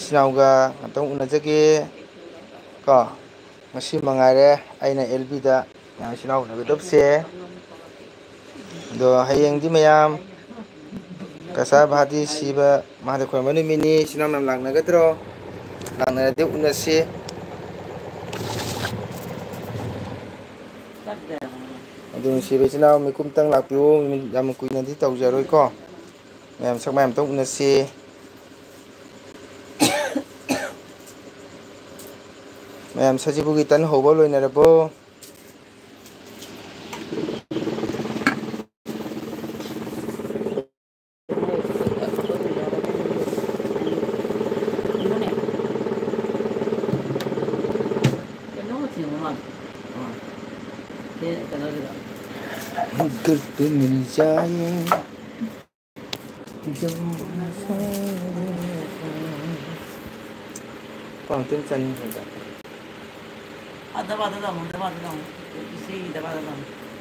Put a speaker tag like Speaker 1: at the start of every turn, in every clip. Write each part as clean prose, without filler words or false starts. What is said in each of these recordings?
Speaker 1: ꯁꯤꯅꯥꯎꯒ ꯉꯥꯛꯇꯪ ꯎꯅꯖꯒꯦ ꯀꯣ ꯉꯁꯤ ꯃꯉꯥꯏꯔꯦ ꯑꯩꯅ ꯑꯦꯜꯕꯤꯗ ꯏꯆꯤꯟ ꯏꯅꯥꯎ ꯎꯅꯒꯗꯕꯁꯦ ꯑꯗꯣ ꯍꯌꯦꯡꯗꯤ ꯃꯌꯥꯝ ꯀꯁꯥ ꯚꯥꯗꯤ ꯁꯤꯕ ꯃꯍꯥꯛ ꯈꯣꯏꯔꯝꯕ ꯅꯨꯃꯤꯠꯅꯤ ꯏꯆꯤꯟ ꯏꯅꯥꯎ ꯃꯌꯥꯝ ꯂꯥꯛꯅꯒꯗ꯭ꯔꯣ ꯂꯥꯛꯅꯔꯗꯤ ꯎꯅꯁꯤ ꯑꯗꯨ ꯅꯨꯡꯁꯤꯕ ꯏꯆꯤꯟ ꯏꯅꯥꯎ ꯃꯤꯀꯨꯝꯇꯪ ꯂꯥꯛꯄꯤꯌꯨ ꯌꯥꯝ ꯀꯨꯏꯅꯗꯤ ꯇꯧꯖꯔꯣꯏꯀꯣ ꯃꯌꯥꯝ ꯁꯛ ꯃꯌꯥꯝꯇꯪ ꯎꯅꯁꯤ ꯃꯌꯥꯝ ꯁꯖꯤꯕꯨꯒꯤ ꯇꯟ ꯍꯧꯕ ꯂꯣꯏꯅꯔꯕꯣ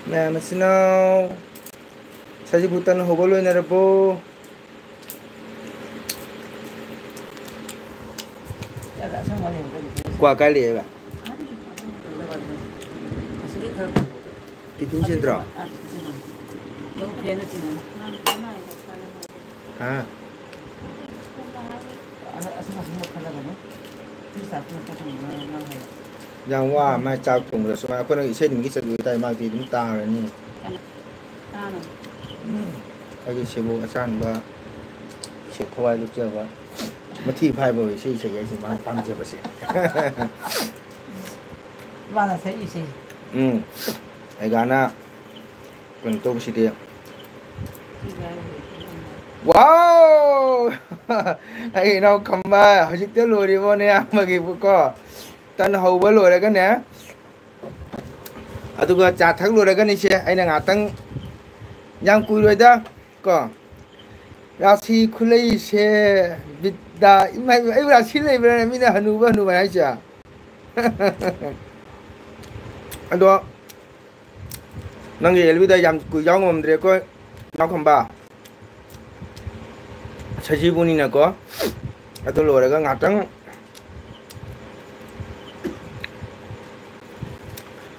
Speaker 1: ꯃꯌꯥꯝ ꯃꯆꯤꯟꯅꯥꯎ ꯁꯖꯤꯕꯨ ꯇꯟ ꯍꯧꯕ ꯂꯣꯏꯅꯔꯕꯣ ꯀ꯭ꯋꯥ ꯀꯥꯏ ꯂꯩꯑꯦꯕ ꯇꯤꯐꯤꯟ ꯆꯦꯟꯗ꯭ꯔꯣ ꯍꯥ ꯌꯥꯝ ꯋꯥ ꯃꯥꯏ ꯆꯥꯛ ꯊꯣꯡꯕꯗ ꯁꯨꯃꯥꯏꯅ ꯑꯩꯈꯣꯏꯅ ꯏꯁꯩ ꯅꯨꯡꯒꯤ ꯆꯠꯂꯨ ꯍꯥꯏꯇꯥꯔꯦ ꯃꯥꯛꯇꯤ ꯑꯗꯨꯝ ꯇꯥꯔꯅꯤ ꯑꯩꯒꯤ ꯁꯦꯕꯣꯛ ꯑꯆꯥꯟꯕ ꯁꯦꯛ ꯊꯋꯥꯏ ꯂꯨꯞꯆꯕ ꯃꯊꯤ ꯐꯥꯏꯕ ꯑꯣꯏ ꯏꯁꯩ ꯁꯛꯏ ꯑꯩꯁꯦ ꯃꯥꯅ ꯄꯥꯝꯖꯕꯁꯦ
Speaker 2: ꯃꯥꯅ ꯁꯛꯏꯁꯦ
Speaker 1: ꯑꯩꯒꯥꯅ ꯀꯩꯅꯣ ꯇꯧꯕꯁꯤꯗꯤ ꯋꯥꯎ ꯑꯩ ꯏꯅꯥꯎ ꯈꯝꯕ ꯍꯧꯖꯤꯛꯇ ꯂꯣꯏꯔꯤꯕꯣ ꯅꯌꯥꯝꯕꯒꯤꯕꯨꯀꯣ ꯇꯟ ꯍꯧꯕ ꯂꯣꯏꯔꯒꯅꯦ ꯑꯗꯨꯒ ꯆꯥ ꯊꯛ ꯂꯣꯏꯔꯒꯅꯤꯁꯦ ꯑꯩꯅ ꯉꯍꯥꯛꯇꯪ ꯌꯥꯝ ꯀꯨꯏꯔꯣꯏꯗ ꯀꯣ ꯔꯥꯁꯤ ꯈꯨꯂꯩꯁꯦ ꯕꯤꯠꯗꯥ ꯏꯃꯥꯏ ꯑꯩꯕꯨ ꯔꯥꯁꯤ ꯂꯩꯕ꯭ꯔꯥꯅꯦ ꯃꯤꯅ ꯍꯅꯨꯕ ꯍꯥꯏꯁꯦ ꯑꯗꯣ ꯅꯪꯒꯤ ꯑꯦꯜꯕꯤꯗ ꯌꯥꯝ ꯀꯨꯏ ꯌꯥꯎ ꯉꯝꯗ꯭ꯔꯦꯀꯣ ꯏꯅꯥꯎ ꯈꯝꯕ ꯁꯖꯤꯕꯨꯅꯤꯅꯀꯣ ꯑꯗꯨ ꯂꯣꯏꯔꯒ ꯉꯥꯛꯇꯪ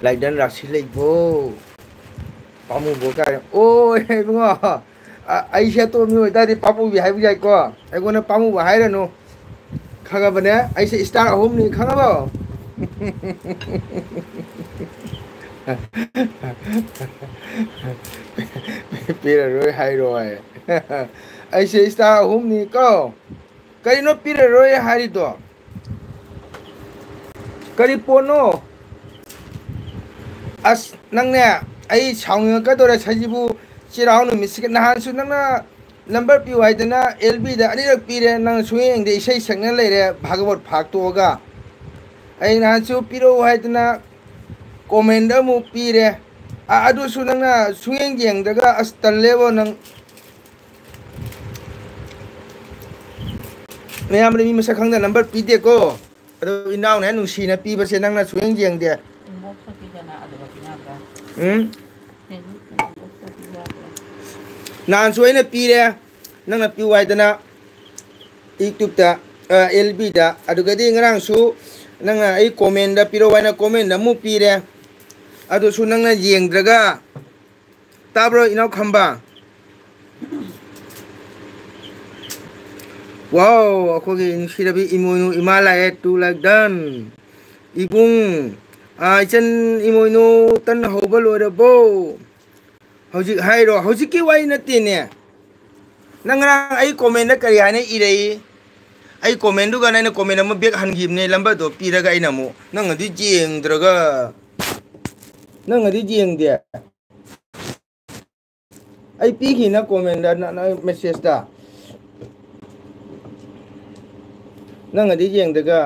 Speaker 1: ꯂꯥꯏꯗꯟ ꯔꯥꯁꯤ ꯂꯩꯕꯣ ꯄꯥꯃꯨꯕ ꯀꯥꯏ ꯑꯣ ꯏꯕꯨꯡꯉꯣ ꯑꯩꯁꯦ ꯑꯇꯣꯝꯕ ꯃꯤ ꯑꯣꯏꯇꯥꯔꯗꯤ ꯄꯥꯃꯨꯕꯤ ꯍꯥꯏꯕ ꯌꯥꯏꯀꯣ ꯑꯩꯉꯣꯟꯗ ꯄꯥꯝꯃꯨꯕ ꯍꯥꯏꯔꯅꯨ ꯈꯪꯉꯕꯅꯦ ꯑꯩꯁꯦ ꯏꯁꯇꯥꯔ 3ꯅꯤ ꯈꯪꯉꯕꯣ ꯄꯤꯔꯔꯣꯏ ꯍꯥꯏꯔꯣꯏ ꯑꯩꯁꯦ ꯏꯁꯇꯥꯔ 3ꯅꯤ ꯀꯣ ꯀꯔꯤꯅꯣ ꯄꯤꯔꯔꯣꯏ ꯍꯥꯏꯔꯤꯗꯣ ꯀꯔꯤ ꯄꯣꯠꯅꯣ ꯑꯁ ꯅꯪꯅꯦ ꯑꯩ ꯁꯥꯎꯅꯤꯡꯉꯛꯀꯗꯧꯔꯦ ꯁꯖꯤꯕꯨ ꯆꯩꯔꯥꯎ ꯅꯨꯃꯤꯠꯁꯤꯒ ꯅꯍꯥꯟꯁꯨ ꯅꯪꯅ ꯅꯝꯕꯔ ꯄꯤꯌꯨ ꯍꯥꯏꯗꯅ ꯑꯦꯜꯕꯤꯗ ꯑꯅꯤꯔꯛ ꯄꯤꯔꯦ ꯅꯪ ꯁꯨꯡꯌꯦꯡꯗ ꯏꯁꯩ ꯁꯛꯅ ꯂꯩꯔꯦ ꯚꯥꯒꯕꯣꯠ ꯐꯥꯛꯇꯣꯛꯑꯒ ꯑꯩ ꯅꯍꯥꯟꯁꯨ ꯄꯤꯔꯛꯎ ꯍꯥꯏꯗꯅ ꯀꯣꯃꯦꯟꯗ ꯑꯃꯨꯛ ꯄꯤꯔꯦ ꯑꯗꯨꯁꯨ ꯅꯪꯅ ꯁꯨꯡꯌꯦꯡ ꯌꯦꯡꯗ꯭ꯔꯒ ꯑꯁ ꯇꯜꯂꯦꯕꯣ ꯅꯪ ꯃꯌꯥꯝꯕꯗ ꯃꯤ ꯃꯁꯛ ꯈꯪꯗ ꯅꯝꯕꯔ ꯄꯤꯗꯦꯀꯣ ꯑꯗꯣ ꯏꯅꯥꯎꯅ ꯍꯦꯛ ꯅꯨꯡꯁꯤꯅ ꯄꯤꯕꯁꯦ ꯅꯪꯅ ꯁꯨꯡꯌꯦꯡ ꯌꯦꯡꯗꯦ ꯅꯍꯥꯟꯁꯨ ꯑꯩꯅ ꯄꯤꯔꯦ ꯅꯪꯅ ꯄꯤꯌꯨ ꯍꯥꯏꯗꯅ ꯌꯨꯇ꯭ꯌꯨꯕꯇ ꯑꯦꯜꯕꯤꯗ ꯑꯗꯨꯒꯗꯤ ꯉꯔꯥꯡꯁꯨ ꯅꯪꯅ ꯑꯩ ꯀꯣꯃꯦꯟꯗ ꯄꯤꯔꯛꯎ ꯍꯥꯏꯅ ꯀꯣꯃꯦꯟꯗ ꯑꯃꯨꯛ ꯄꯤꯔꯦ ꯑꯗꯨꯁꯨ ꯅꯪꯅ ꯌꯦꯡꯗ꯭ꯔꯒ ꯇꯥꯕ꯭ꯔꯣ ꯏꯅꯥꯎ ꯈꯝꯕ ꯋꯥꯎ ꯑꯩꯈꯣꯏꯒꯤ ꯅꯨꯡꯁꯤꯔꯕꯤ ꯏꯃꯣꯏꯅꯨ ꯏꯃꯥ ꯂꯥꯛꯑꯦ ꯇꯨ ꯂꯥꯏꯛ ꯗꯟ ꯏꯕꯨꯡ ꯏꯆꯟ ꯏꯃꯣꯏꯅꯨ ꯇꯟ ꯍꯧꯕ ꯂꯣꯏꯔꯕꯣ ꯍꯧꯖꯤꯛ ꯍꯥꯏꯔꯣ ꯍꯧꯖꯤꯛꯀꯤ ꯋꯥꯔꯤ ꯅꯠꯇꯦꯅꯦ ꯅꯪ ꯉꯔꯥꯡ ꯑꯩ ꯀꯣꯃꯦꯟꯗ ꯀꯔꯤ ꯍꯥꯏꯅ ꯏꯔꯛꯏ ꯑꯩ ꯀꯣꯃꯦꯟꯗꯨꯒ ꯑꯩꯅ ꯀꯣꯃꯦꯟ ꯑꯃ ꯕꯦꯛ ꯍꯟꯈꯤꯕꯅꯦ ꯂꯝꯕꯔꯗꯣ ꯄꯤꯔꯒ ꯑꯩꯅ ꯑꯃꯨꯛ ꯅꯪꯅꯗꯤ ꯌꯦꯡꯗ꯭ꯔꯒ ꯅꯪꯅꯗꯤ ꯌꯦꯡꯗꯦ ꯑꯩ ꯄꯤꯈꯤꯅ ꯀꯣꯃꯦꯟꯗ ꯃꯦꯁꯦꯖꯇ ꯅꯪꯅꯗꯤ ꯌꯦꯡꯗ꯭ꯔꯒ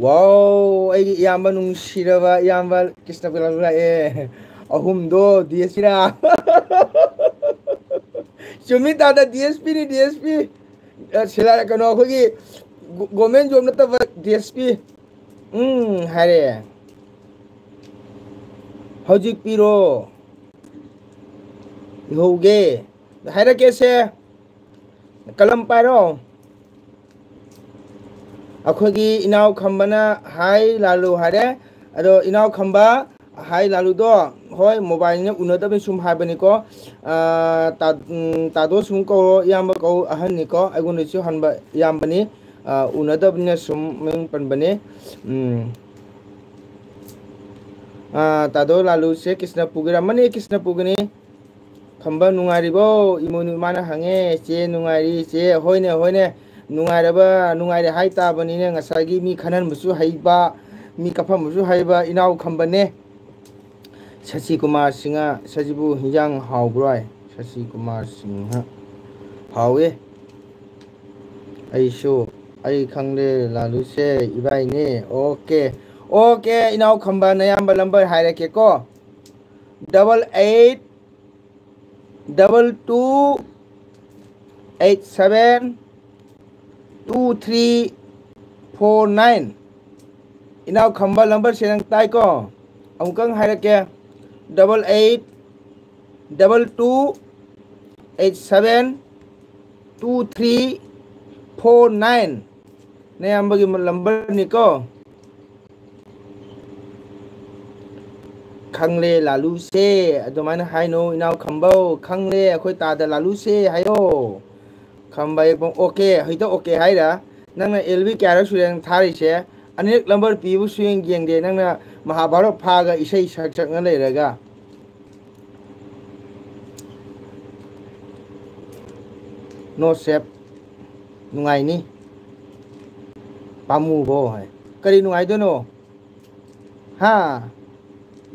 Speaker 1: ꯋꯥꯎ ꯑꯩꯒꯤ ꯏꯌꯥꯝꯕ ꯅꯨꯡꯁꯤꯔꯕ ꯏꯌꯥꯝꯕ ꯀ꯭ꯔꯤꯁꯅ ꯂꯥꯛꯑꯦ ꯑꯍꯨꯝꯗꯣ ꯗꯦꯁꯤꯔꯥ ꯆꯨꯝꯃꯤ ꯇꯥꯗ ꯗꯤ ꯑꯦꯁ ꯄꯤꯅꯤ ꯗꯤ ꯑꯦꯁ ꯄꯤ ꯀꯩꯅꯣ ꯑꯩꯈꯣꯏꯒꯤ ꯒꯣꯔꯃꯦꯟ ꯖꯣꯕ ꯅꯠꯇꯕ ꯗꯤ ꯑꯦꯁ ꯄꯤ ꯍꯥꯏꯔꯛꯑꯦ ꯍꯧꯖꯤꯛ ꯄꯤꯔꯣ ꯏꯍꯧꯒꯦ ꯍꯥꯏꯔꯛꯀꯦꯁꯦ ꯀꯂꯝ ꯄꯥꯏꯔꯣ अखोगी इनाव खंबना हाय लालू हारे अदो इनाव खंबा हाय लालू दो होय मोबाइल ने उनदब सुम हाबनी को तादो सुम को याम को अहन नि को अगुन सु हनबा यामबनी उनदब ने सुम मिंग पनबने तादो लालू से कृष्ण पुगिरा मने कृष्ण पुगनी खंबा नुंगारिबो इमोनु माना हंगे चे नुंगारी चे होयने होयने नुंगारबा नुंगारे हाय ताबनी ने ngसागी मी खनन मुसु हाइबा मी कफम मुसु हाइबा इनाव खंबने शशि कुमार सिंह सजिबु हिजांग हावब्राय शशि कुमार सिंह हावे ऐशो ऐ खंगले लालू से इबाई ने ओके ओके इनाव खंबा नयाम नंबर हायरके को 8822872349 इनाव खंबा नंबर से नंग ताई को अमुकंग हायरके 8822872349 नयाम बगी नंबर निको खंगले लालू से अदुमान हाइनो इनाव खंबो खंगले अखोय तादा लालू से हायो खंबा एक ओके हइतो ओके हाइरा नंगना एलबी क्यारा सुरेंग थारी से अनेक नंबर पीबु सुयेंग गेंगदे नंगना महाभारत फागा इसै सचकना लेरगा नो सेप नुंगाइनी पामुबो है करी नुंगाइदोनो हा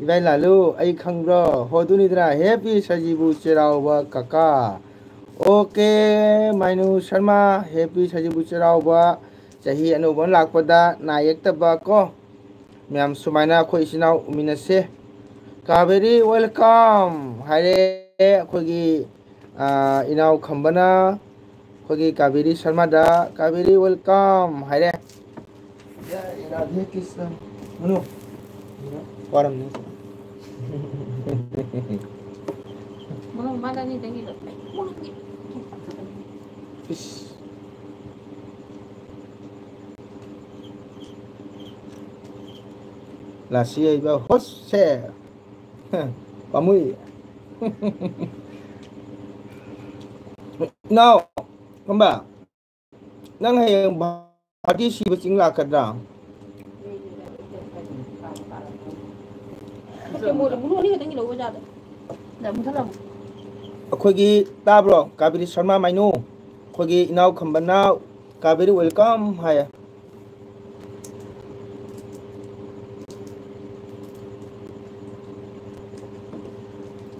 Speaker 1: इबाई लालू आई खंग्रो होदुनिद्रा हैप्पी सजीबू चेरावबा काका ओके माइनु शर्मा हैप्पी सजीबू चेरावबा चाही अनुबन लाकपदा नायकतबा को मैम सुमाइना अखोय इसिनाव उमिनसे कावेरी वेलकम हायरे अखोगी इनाव खंबना अखोगी कावेरी शर्मा दा कावेरी वेलकम हायरे राधे कृष्ण मनु Warm nih.
Speaker 2: Mana mana nih tinggi loh.
Speaker 1: Là xia vào hot xe. Pamui. Nào, con bà. Nang hay party si ba chính là cả đó. अखोगी ताब्रो काबेरी शर्मा माइनु अखोगी इनाव खंबना काबेरी वेलकम हाय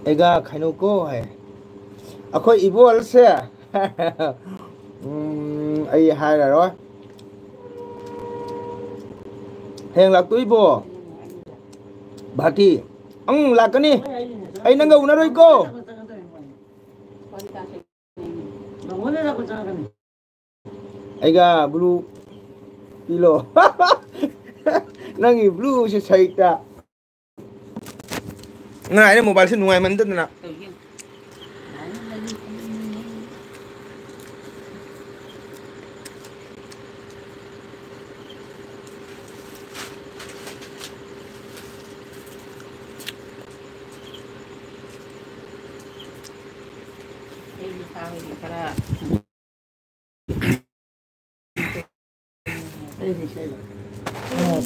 Speaker 1: एगा खाइनु को हाय अखोय इबोल से आई हाय रो हेंग लाक्तुइबो भाटी अंग लाकनी आई नंगा उनारोय को आइगा ब्लू पिलो नंगी ब्लू से सहिता ना आइने मोबाइल से नुंगाय मन दना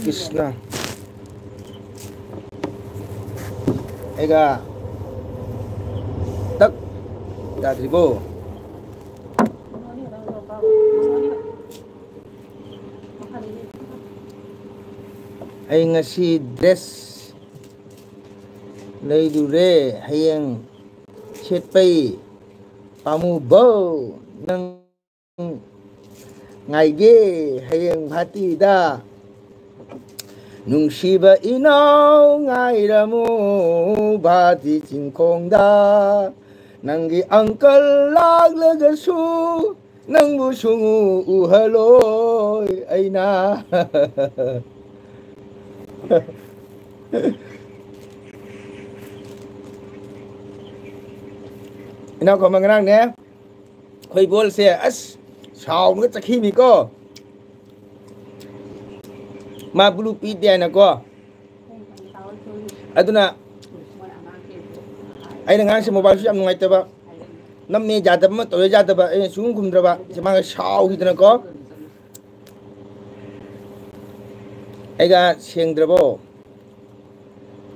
Speaker 1: कृष्णा एगा तक दाद्रिबो ay ngasi dress leidure hayang chetpai pamu bo nang ngaige hayang bhati da nungsiba inaw ngairamu bhati chingkongda nanggi angkal laglagasu nang busungu uhaloy aina Ina ko mangrang ne khoi bol se as saw nó chắc khi mi ko มาบลูปีเดียนะก็aduna ai nang se mobile su am ngai ta ba nam me ja ta ma to ja ta ba e sung khum dra ba se ma shau hi ta ko ai ga seng dra bo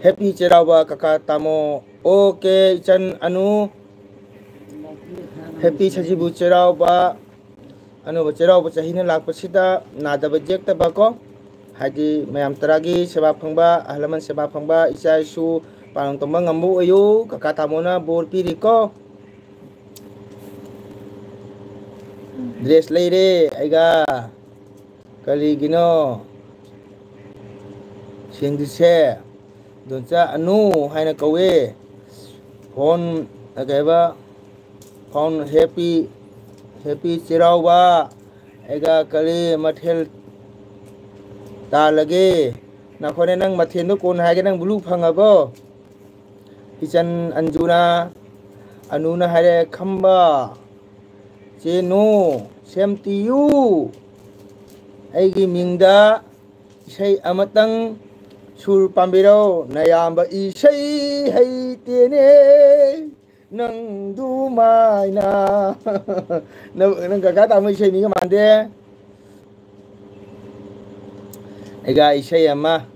Speaker 1: happy cherau ba kaka tamo okay chan anu happy sajibu cherau ba anu ba cherau ba chahi na lak pa sida na da ba jek ta ba ko haji mayam taragi seba phangba ahlaman seba phangba isa su parang tomba ngambu ayu kaka tamona bor piri ko dress leire aiga kali gino sing dise doncha anu haina kawe phone agaiba phone happy chirau ba aiga kali mathel ta lagi na khone nang mathel no kon hai ga nang bulu phangabo Hichan Anjuna Anuna Hare Khamba Cheno Semtiu Aigi Mingda Isai Amatang Sur Pambiro Nayamba Isai Hai Tiene Nang Du Mai Na Nang Gagata Mai Isai Ni Mande Aiga Isai Ama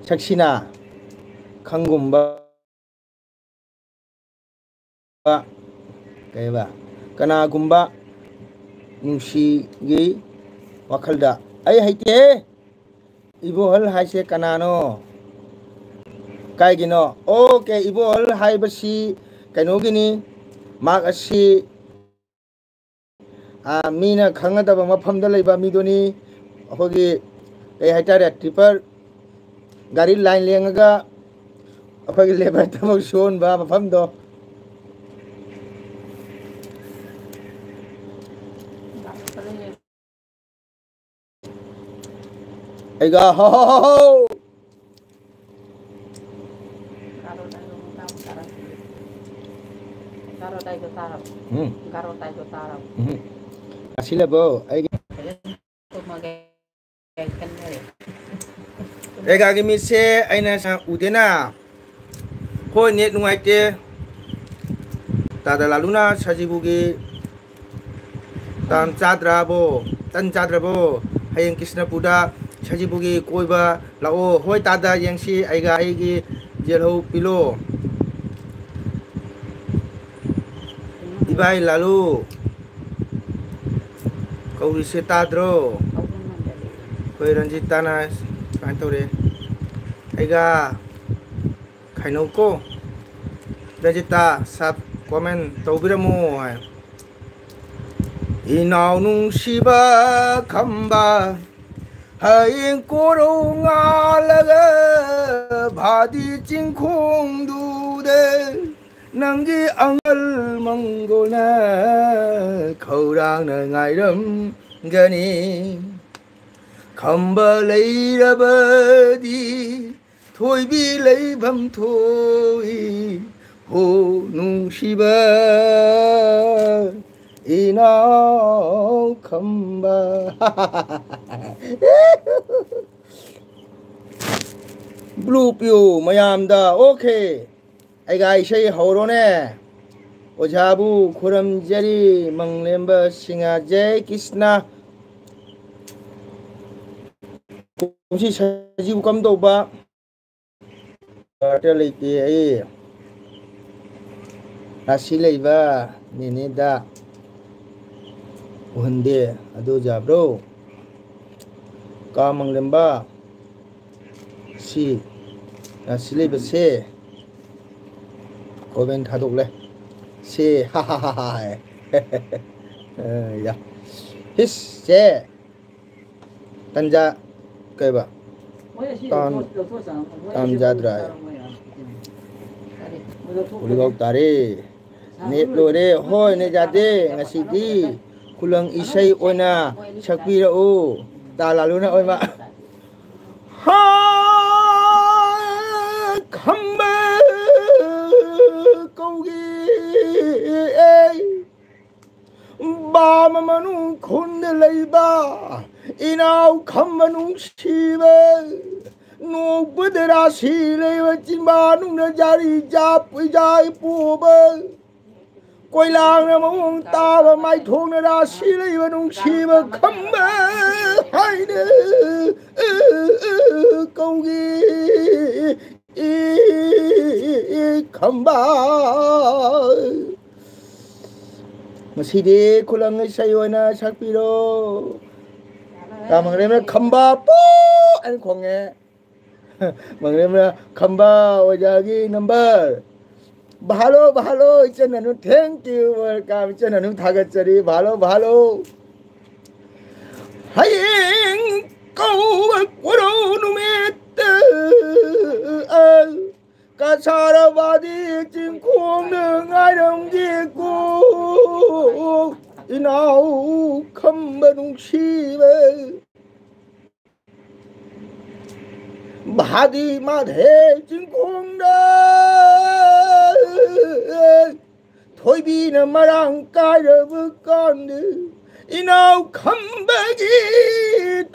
Speaker 1: Saksina Khangumba kaya ba kana gumba nungsi gi wakhalda ai haite ibo hal haise kana no kai gino okay ibo hal hai basi kaino gini mak asi mina khangada ba mafamda leiba midoni akogi kai haitare tipper gari line lengaga akogi lebar tamok son ba mafamdo aiga ho asila bo aiga aiga gi mise aina sa udena ko net nungai te tada laluna sajibugi tan chadrabo hayeng Krishna Puda Sajibugi koiba lao hoi tada yang si aiga aigi jelho pilo ibai lalu kau risi tadro koi ranjita na kantau re aiga kaino ko ranjita sab komen tau biramu inau nung shiba khamba Hain koro ngalaga bhadi chingkhong dude nangi angal mangona khaurang na ngairam gani khamba leirabadi thoi bi leibam thoi ho nung shiba Inau khamba Blue Pew mayam da okay aiga isai horo ne ojabu khuram jari manglemba singa jai Krishna kumsi sajibu kam do ba ta leite ai rasi leiba nene da Uhande ado jabro kamang lemba si sile bese komen thadok le se ha ha ha ya his se tanja kai ba tam jadra uligok tare net lore hoi ne jade ngasidi kulang isai oina sakpira o talaluna oi ma ha khamba kaugi ba mà nung khôn để lấy ba inao khăm mà nung si bê nung bữa để ra si lấy ba chim ba nung để jari jap jai pu bê quay lang nó mong ta và mai thuông nó ra si lấy ba nung si bê khăm bê hai đứa câu ghi khăm ba masih kulang sayo na sakpiro tamang rem na khamba po an khonge mang rem na khamba ojagi number bahalo bahalo ichen thank you welcome ichen thagachari bahalo bahalo hayeng câu quaro numet cả sao ba đi chim cuồng đường ai đồng gì cô nào không bên chi về ba đi mà thế chim cuồng đó thôi bi nó mà đang cài rồi với con đi nào không bên gì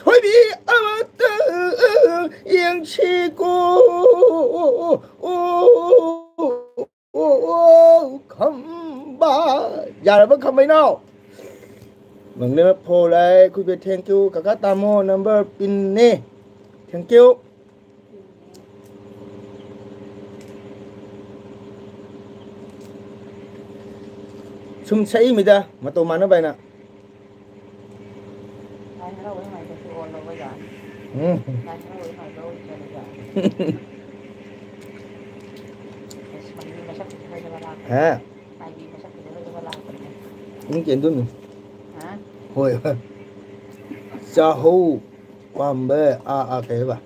Speaker 1: thôi bi âm tư yên chi cô không ba giờ là vẫn không mấy nào mình lên phô lại quý vị thank you các tamo number pin nè thank you sum say mi da mà tôi mà nó vậy nè hả những chuyện tôi mình hồi cho hu quan bê cái bà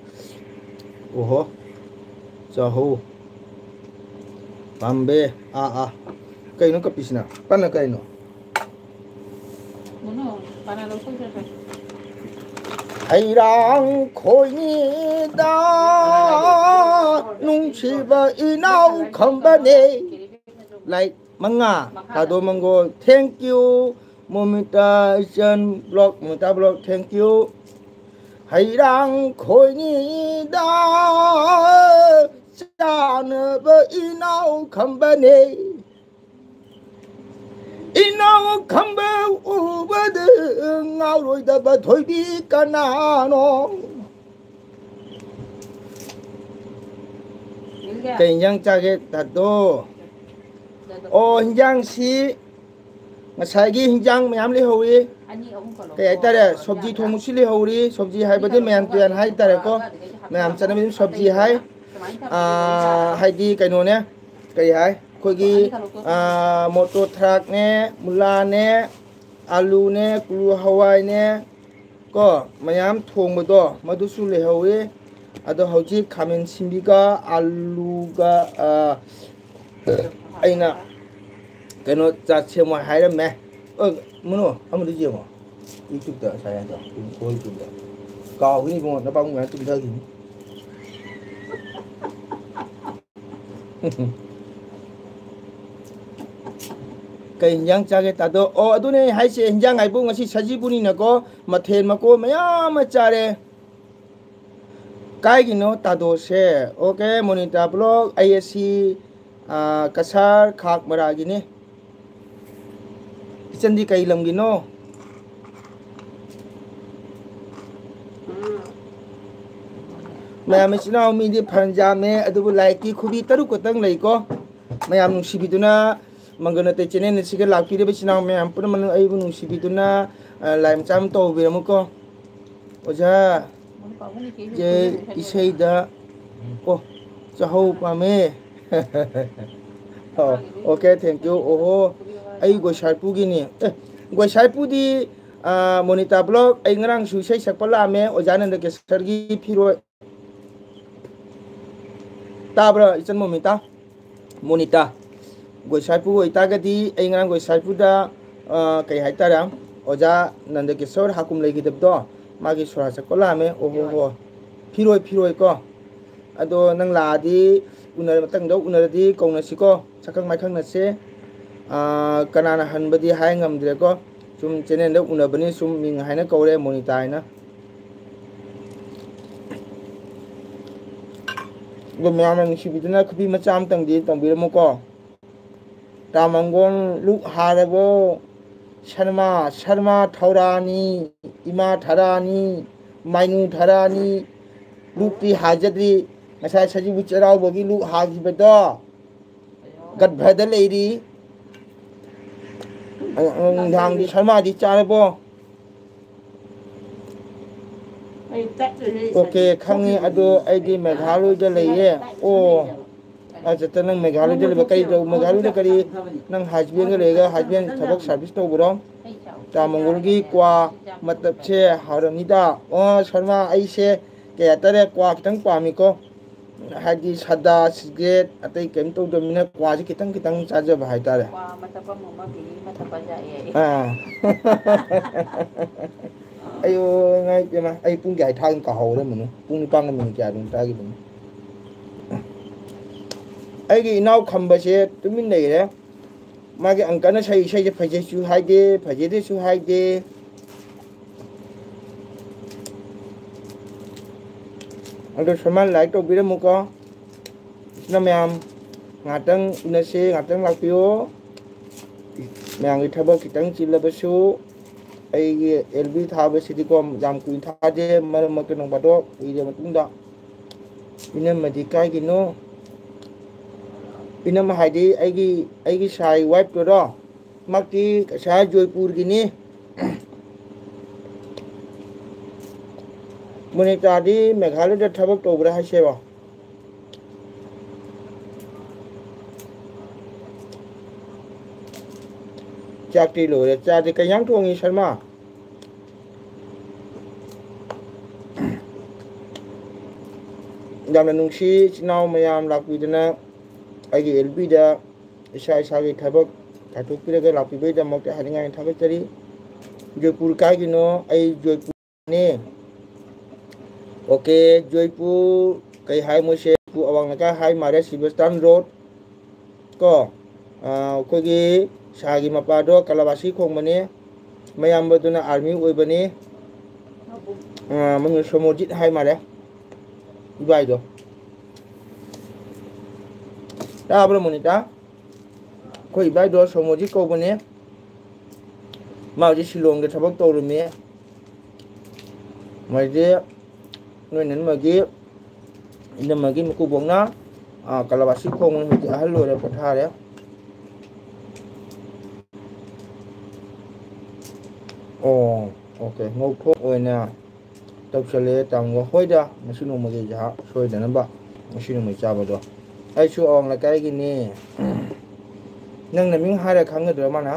Speaker 1: ủa cho hu quan bê cây nó có pis nào pan là cây nó ai đang khôi nhị da nung chi ba inao không ba nè lại mang ngà ta đồ mang go thank you momita chân blog thank you ai đang khôi nhị da cha nè ba inao không ba nè inao không ba u ba de ngao rồi da ba thôi bi cả na nó cái yang cha cái ta đồ hình si ngasagi hinjang mayam le howi kay tare sabji thomu si le hori sabji hai bade mayam tuan hai tare ko mayam chana min sabji hai hai di kaino ne kay hai khoi gi moto truck ne mula ne alu ne kulu hawai ne ko mayam thong bodo madu su le howi ado hoji khamen simbi ga alu ga aina cái nó ra xem ngoài hai đâm mẹ muốn không ông đi gì mà YouTube đó sai anh đó coi YouTube đó cò cái gì mà nó bông ngoài tôi thơ gì cái hình dáng cha cái ta đó đó này hai sẽ hình dáng ngày bông ngày saji buni nó có mà thêm mà có mà cha đấy cái gì nó ta đó sẽ ok monitor blog ISC kasar khak mara gini chân đi cây lồng gino mày chỉ nào mình đi Punjab mẹ ở đâu lại cái khu vực taru có tăng lấy có mày am nung sibi tu na mangana te chene ne sikar laki de chỉ nào mày am pun manu ai nung sibi tu na lại chăm to về một co oja je isai da oh chahau pa me ok thank you oh ai goi sai pu gi ni goi sai pu di monita blog ai ngrang su sai sak pala me ojan ne ke sergi phiroi ta bro ichen monita goi sai pu oi ta ga di ai ngrang goi sai pu da kai hai ta ram oja nande ke sor hakum legi deb do magi sura sak pala me oh phiroi ko ado nang la di unar matang do unar di kong na siko sakang mai khang na se kanana han badi hai ngam dire ko sum channel da unabani sum ming haina kaure monetize na go myam nang sibiduna khubi macham tangdi tangbiramo ko tamangon luk harabo Sharma Thaurani Ima Tharani Mainu Tharani Luti Hajadri Masa Saji Bucharao Bagi Lu Haji Bedo Gad Bhada Lady Hang di Sharma di Charabo Okay Kangi Ado ID Meghalu de Leye Oh Ajatanang Meghalu de Bakari Meghalu de Kari Nang Hajbian Lega Hajbian Tabak Service to Burong Tamangurgi Kwa Matapche Haramida Oh Sharma Aise Kayatare Kwa Kitang Pamiko Haji Sada Siget Atay Kento Domina Kwa Kitang Kitang Saja Bahaitare Ayo ngay kema ay pung gai thang ka ho le munu pung ni pang min kya dun ta gi dun ai gi nau khamba se tumin nei re ma gi angka na sai sai je phaje chu hai de phaje de chu hai de ando saman like to bi re mu ko na myam ngatang na se ngatang lak pio myang gi thaba kitang chil la ba su ai LB thaba sidikom jam kuin tha de mar ma ke nong ba do wi de matung da inem ma di kai gi no inem ha di ai gi sai wipe to do mak ti sa Joypur gi ni monita di Meghalaya da thabak to bra ha se ba Chakti lo ya cha de kayang thong ni Sharma Dam nung si chinau mayam lakpi dana agi LB da isa isa gi thabak thatuk pi ga lakpi be da mok ta haringa thabak tari Joypur ka gi no ai Joypur ne okay Joypur kai hai mo se pu awang na ka hai mare Sibastan road ko ko gi Sagi Mapado Kalabasi Khong Mane Mayam Baduna Army Oibani Mangu Somojit Hai Mare Ibai do Ta Abra Monita Ko Ibai do Somojit Ko Bane Mauji Silong de Tabak to me Mai de Noi nan magi Inda magi Muku Bongna Kalabasi Khong Mane Ahalo re Pathare Oh, okay. Ngô khô ơi nè. Tập sẽ lấy tạm ngô hôi ra. Mà xin lỗi mà cái giá. Xôi để nó bạc. Mà xin lỗi mà cha vào đó. Ai chú ông là cái này. Nâng là miếng hai là kháng người được mà nè.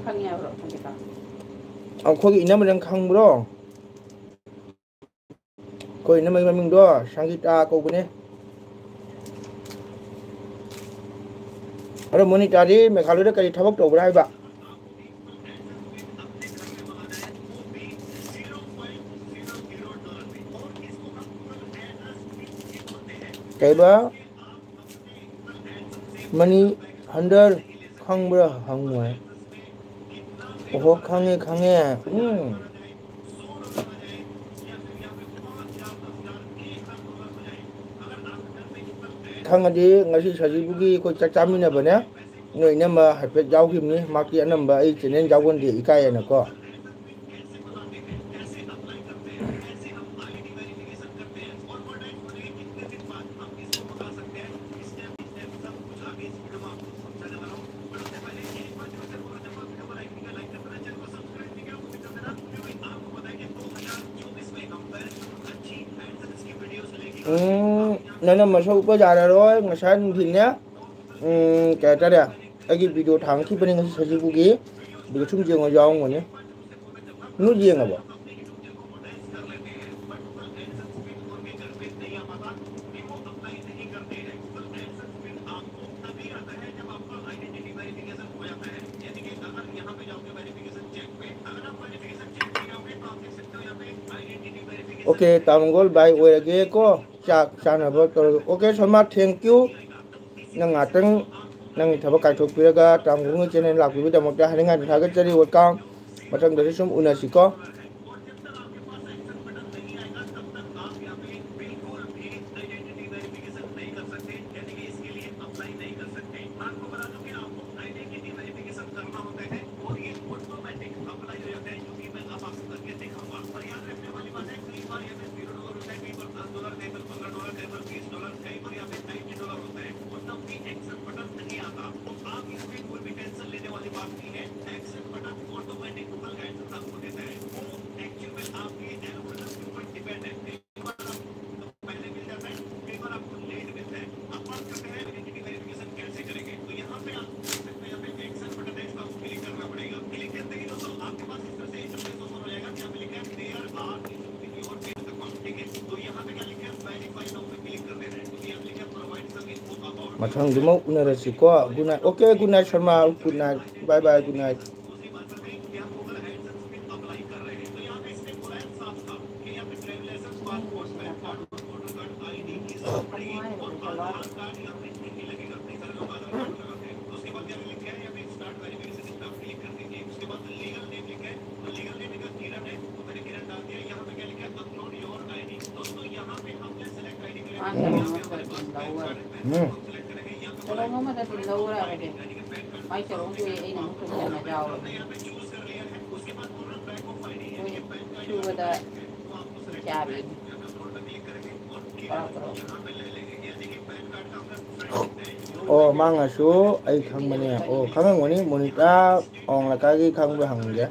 Speaker 2: Kháng nhau rồi.
Speaker 1: Ông khôi cái mà đang kháng bro. Khôi nó mấy mình đó. Sang kita câu bên này. Ada monita di Meghalaya kali thabak to brai ba kai ba mani handar khang bra hang mo oh khange khang adi ngasi saji bugi ko chachami na bane noi na ma hapet jaw him ni maki anam ba ai chenen jawon di ikai na ko Nana masuk apa jalan roy ngasan thilnya kayak tadi lagi video thang ki bani ngasi saji bugi bigo chung jeng ajang ngone nu jeng apa Okay, tamangol by wege ko chak chana ba to okay so much thank you nang atang ꯅꯪꯒꯤ ꯊꯕꯛ ꯀꯥꯏꯊꯣꯛꯄꯤꯔꯒ ꯇ꯭ꯔꯥꯝꯒꯨꯡꯒꯤ channel ꯂꯥꯛꯄꯤꯕꯒꯤꯗꯃꯛꯇ ꯍꯥꯏꯅꯤꯡꯉꯥꯏ ꯊꯥꯒꯠꯆꯔꯤ welcome ꯃꯊꯪꯗꯁꯨ ꯁꯨꯝ उनꯁꯤꯀꯣ मथंगदुमो उनरसिको good night okay good night Sharma good night bye bye good night
Speaker 2: Kalau mama dah tahu lah ada. Mai kalau tu ini nak kerja nak jauh. Cuba dah cari.
Speaker 1: Oh manga su ai khang mane oh khang ngoni monita ong la ka gi khang ba hang ge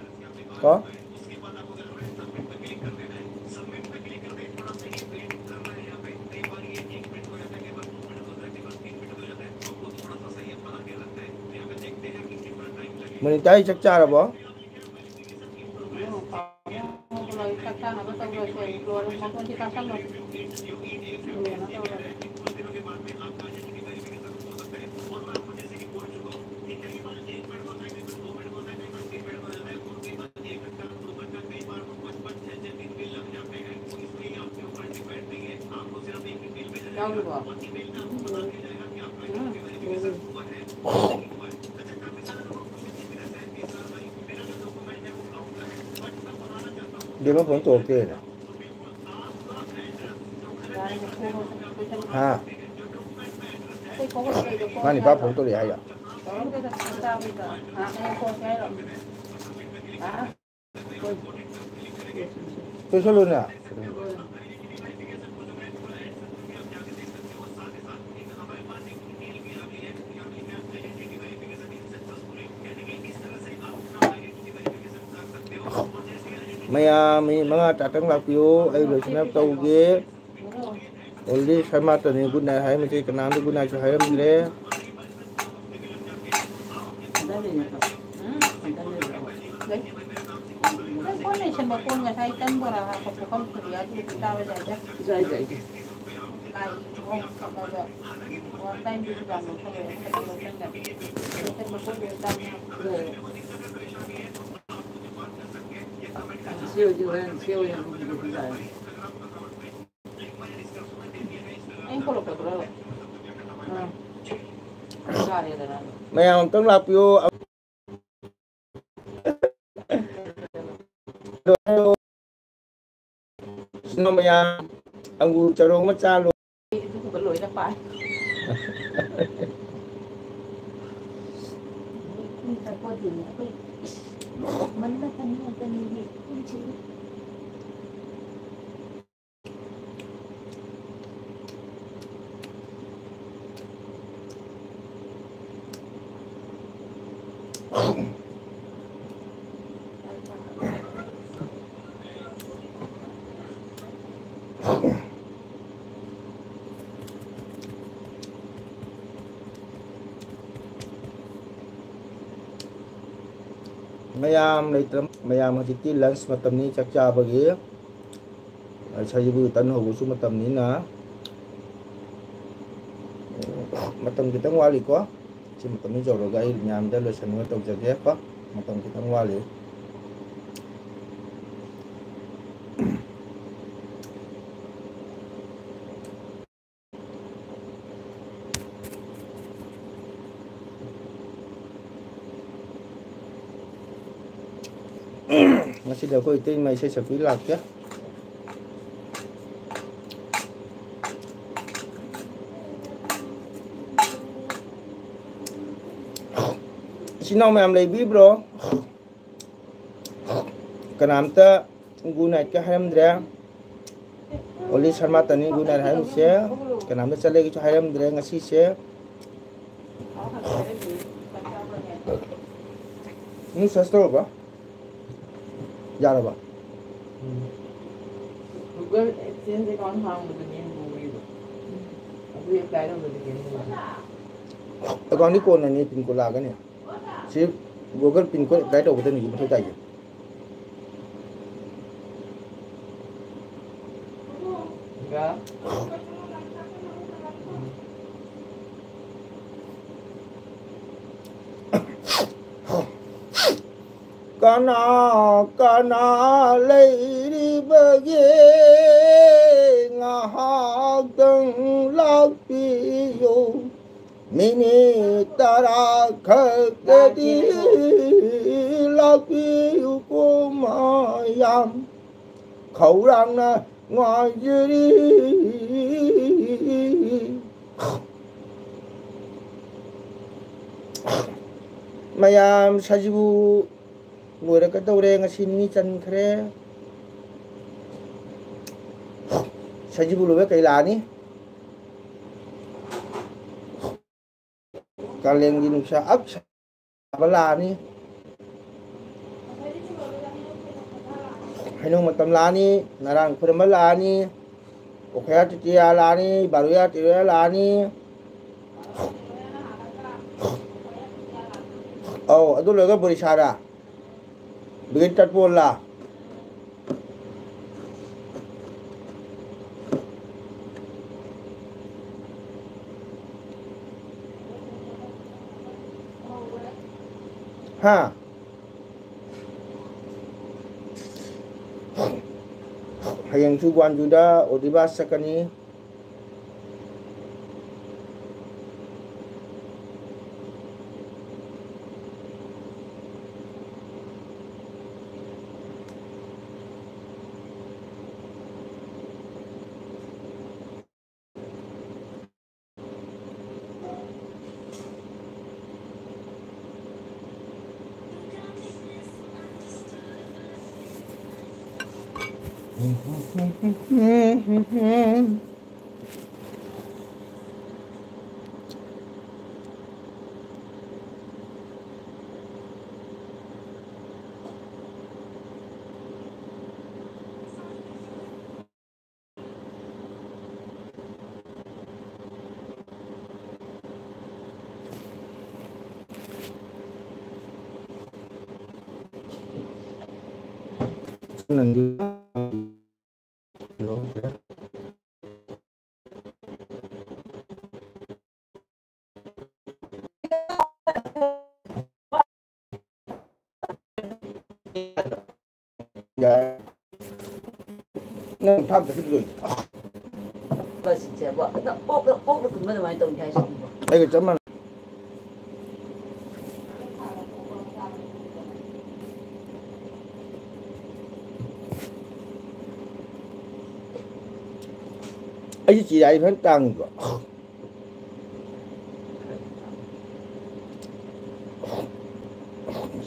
Speaker 1: ko monita ai chak cha ra bo
Speaker 2: Kalau kata nak tahu saya keluar makan kita sama. Jauh lupa.
Speaker 1: Dia mah phone tổ kê nè ha mani ba phone tổ li hai ya tôi số luôn nè may mga tatang lakyo ay lo sinap tawge only sama to ni good night hay mesti kenal good night hay ramle
Speaker 2: Con này xem con nhà thay tân vừa là học của con thử thì chúng ta bây giờ chắc
Speaker 3: Rồi
Speaker 2: này không bao giờ tay đi vào một cái này không được nên là xem một con người ta
Speaker 3: rồi. Siêu yang begitu saya.
Speaker 2: anh có được rồi ra đây là
Speaker 1: may ang tang lakyo sino maya ang charong machalo
Speaker 2: vẫn lối ra phải mình là thành gì không chịu
Speaker 1: mayam hajiki lunch matam ni chakcha bagi chajibu tan ho su matam ni na matam kitang wali ko si matam ni joro gai nyam da lo san wa tok jage ko matam kitang wali Masih dah kau itu mai saya sepilat ya. Sinau memang lebih bro. Kenapa guna ke haram dia? Oleh Sharma tani guna haram saya. Kenapa cale gitu haram dia ngasih saya? Ini sastra apa? Jara apa?
Speaker 3: Google AdSense account hang dengan Google itu. Aku apply dah dengan Google.
Speaker 1: Account ni kau ni pin kau laga ni. Si Google pin kau apply dah betul ni betul tak je?
Speaker 3: Enggak.
Speaker 1: Kana lấy bagi ngahak deng lapiyo mini tara khakdi lapiyo ko mayam khaurang na ngajri mayam sajibu Mula kata orang sini can kere, saji bulu be kaila ni, kaleng di nusa ab bala ni, henung matam lani, narang kurma lani, okaya tiya lani, baruya tiya lani, oh, aduh lega berisara. Begitu pula. Ha. Hayang suguan juda odibas sakani. Nanti ya, nang tháp được rồi.
Speaker 3: Bớt sẽ bỏ, nó ốp nó cũng mới mai tông trái xong.
Speaker 1: Đây cái chấm mà. Ấy chị đại phán tăng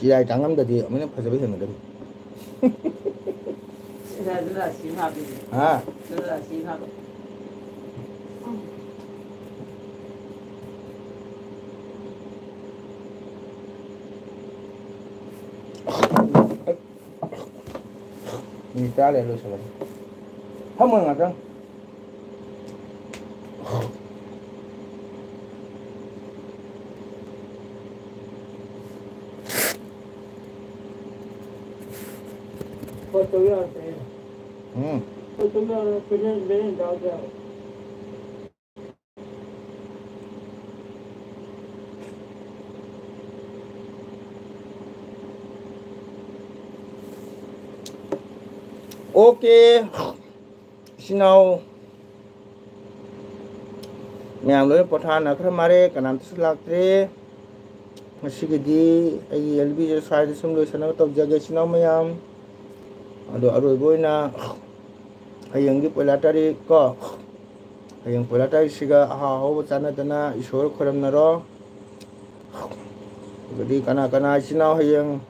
Speaker 1: chị đại trắng lắm đời thì mấy nó phải biết hình được.
Speaker 3: Rất là xí hợp đi.
Speaker 1: À.
Speaker 3: Rất là xí hợp.
Speaker 1: Mình ta lên rồi sao? Không mừng à trăng.
Speaker 3: Fotoğraf atayım.
Speaker 1: Hmm.
Speaker 3: Fotoğraf benim daha güzel.
Speaker 1: Okay. Sinau. Yang lalu pothana kemari kanan selakri. ꯉꯁꯤꯒꯤꯗꯤ ꯑꯩꯒꯤ LBꯁꯦ ꯁ꯭ꯋꯥꯏꯗ ꯁꯨꯝ ꯂꯣꯏꯁꯟꯅꯕ ꯇꯧꯖꯒꯦ ꯏꯆꯤꯟ ꯏꯅꯥꯎ ꯃꯌꯥꯝ ꯑꯗꯣ ꯑꯔꯣꯏꯕ ꯑꯣꯏꯅ ꯍꯌꯦꯡꯒꯤ ꯄꯣꯏꯂꯥ ꯇꯥꯔꯤꯛ ꯀꯣ ꯍꯌꯦꯡ ꯄꯣꯏꯂꯥ ꯇꯥꯔꯤꯛꯁꯤꯒ ꯑꯍꯥꯎ ꯑꯍꯥꯎꯕ ꯆꯥꯟꯅꯗꯅ ꯏꯁꯣꯔ ꯈꯣꯏꯔꯝꯅꯔꯣ ꯑꯗꯨꯗꯤ ꯀꯅꯥ ꯀꯅꯥ ꯏꯆꯤꯟ ꯏꯅꯥꯎ ꯍꯌꯦꯡ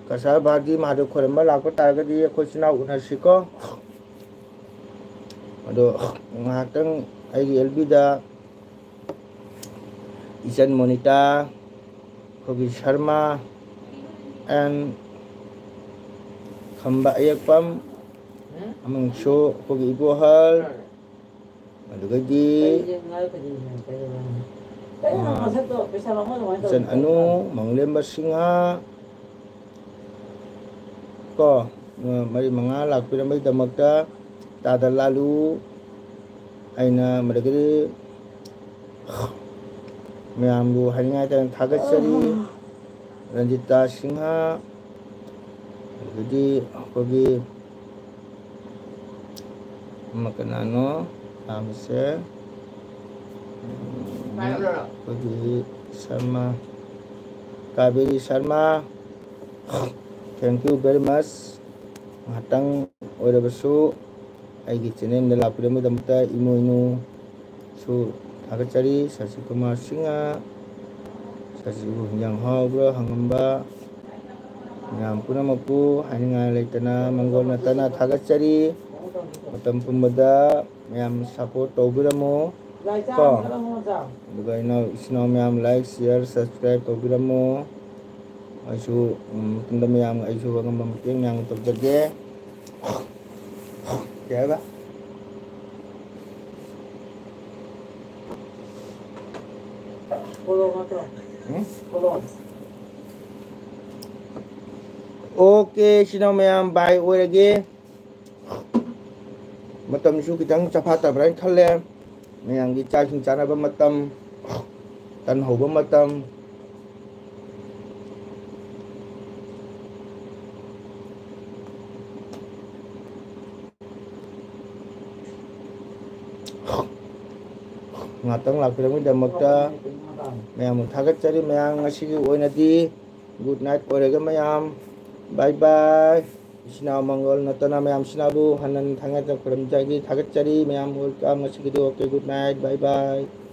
Speaker 1: ꯀꯁꯥꯔ ꯚꯥꯔꯇꯤ ꯃꯍꯥꯗꯦꯕ ꯈꯣꯏꯔꯝꯕ ꯂꯥꯛꯄ ꯇꯥꯔꯒꯗꯤ ꯑꯩꯈꯣꯏ ꯏꯆꯤꯟ ꯏꯅꯥꯎ ꯎꯅꯁꯤꯀꯣ ꯑꯗꯣ ꯉꯥꯏꯍꯥꯛꯇꯪ ꯑꯩꯒꯤ LBꯗ ꯏꯆꯟ ꯃꯣꯅꯤꯇꯥ ꯑꯩꯈꯣꯏꯒꯤ ꯁꯔꯃ ꯑꯦꯟ ꯈꯝꯕ ꯑꯌꯦꯛꯄꯝ ꯑꯃꯁꯨ ꯑꯩꯈꯣꯏꯒꯤ ꯏꯕꯣꯍꯜ ꯑꯗꯨꯗꯒꯤ ꯏꯆꯟ ꯑꯅꯨ ꯃꯪꯂꯦꯝꯕ ꯁꯤꯡꯍ ꯀꯣ ꯃꯔꯤ ꯃꯉꯥ ꯂꯥꯛꯄꯤꯔꯝꯕꯒꯤꯗꯃꯛꯇ ꯇꯥꯗ ꯂꯥꯂꯨ ꯑꯩꯅ ꯃꯗꯒꯤꯗꯤ ꯃꯌꯥꯝꯕꯨ ꯍꯥꯏꯅꯤꯡꯉꯥꯏ ꯊꯥꯒꯠꯆꯔꯤ ꯔꯟꯖꯤꯇꯥ ꯁꯤꯡꯍ ꯑꯗꯨꯗꯒꯤ ꯑꯩꯈꯣꯏꯒꯤ ꯑꯃ ꯀꯅꯥꯅꯣ ꯌꯥꯝꯁꯦ ꯑꯩꯈꯣꯏꯒꯤ Sharma Kaveri Sharma thank you very much ꯉꯥꯏꯍꯥꯛꯇꯪ ꯑꯣꯏꯔꯕꯁꯨ ꯑꯩꯒꯤ ꯆꯦꯅꯦꯜꯗ ꯂꯥꯛꯄꯤꯔꯝꯕꯒꯤꯗꯃꯛꯇ ꯏꯃꯣꯏꯅꯨꯁꯨ ꯊꯥꯒꯠꯆꯔꯤ ꯁꯁꯤ ꯀꯨꯃꯥꯔ ꯁꯤꯡꯍ ꯁꯁꯤꯕꯨ ꯍꯤꯟꯖꯥꯡ ꯍꯥꯎꯕ꯭ꯔꯥ ꯍꯪꯉꯝꯕ ꯃꯌꯥꯝ ꯄꯨꯝꯅꯃꯛꯄꯨ ꯍꯥꯏꯅꯤꯡꯉꯥꯏ ꯂꯩꯇꯅ ꯃꯪꯒꯣꯜ ꯅꯠꯇꯅ ꯊꯥꯒꯠꯆꯔꯤ ꯃꯇꯝ ꯄꯨꯝꯕꯗ ꯃꯌꯥꯝ ꯁꯞꯄꯣꯔꯠ ꯇꯧꯕꯤꯔꯝꯃꯨ ꯀꯣ ꯑꯗꯨꯒ ꯏꯆꯤꯟ ꯏꯅꯥꯎ ꯃꯌꯥꯝ ꯂꯥꯏꯛ ꯁꯤꯌꯔ ꯁꯕꯁꯀ꯭ꯔꯥꯏꯕ ꯇꯧꯕꯤꯔꯝꯃꯨ ꯑꯩꯁꯨ ꯃꯇꯨꯡꯗ ꯃꯌꯥꯝ ꯑꯩꯁꯨ ꯑꯉꯝꯕ ꯃꯇꯦꯡ ꯃꯌꯥꯝ ꯇꯧꯖꯒꯦ ꯀꯩ ꯍꯥꯏꯕ ओके इचिनाव मैम बाय ओरगे मतमसु खितंग चफातब्रा खल्ले मयांगी चासिंग चानाबा मतम तन होबा मतम ngatang lakpiramgidamakta mayam thagatchari mayam ngasigi oinadi good night orega mayam bye bye isinaw mangol natana mayam sinabu hanan thangat khurumjagi thagatchari mayam welcome ngasigi okay good night bye bye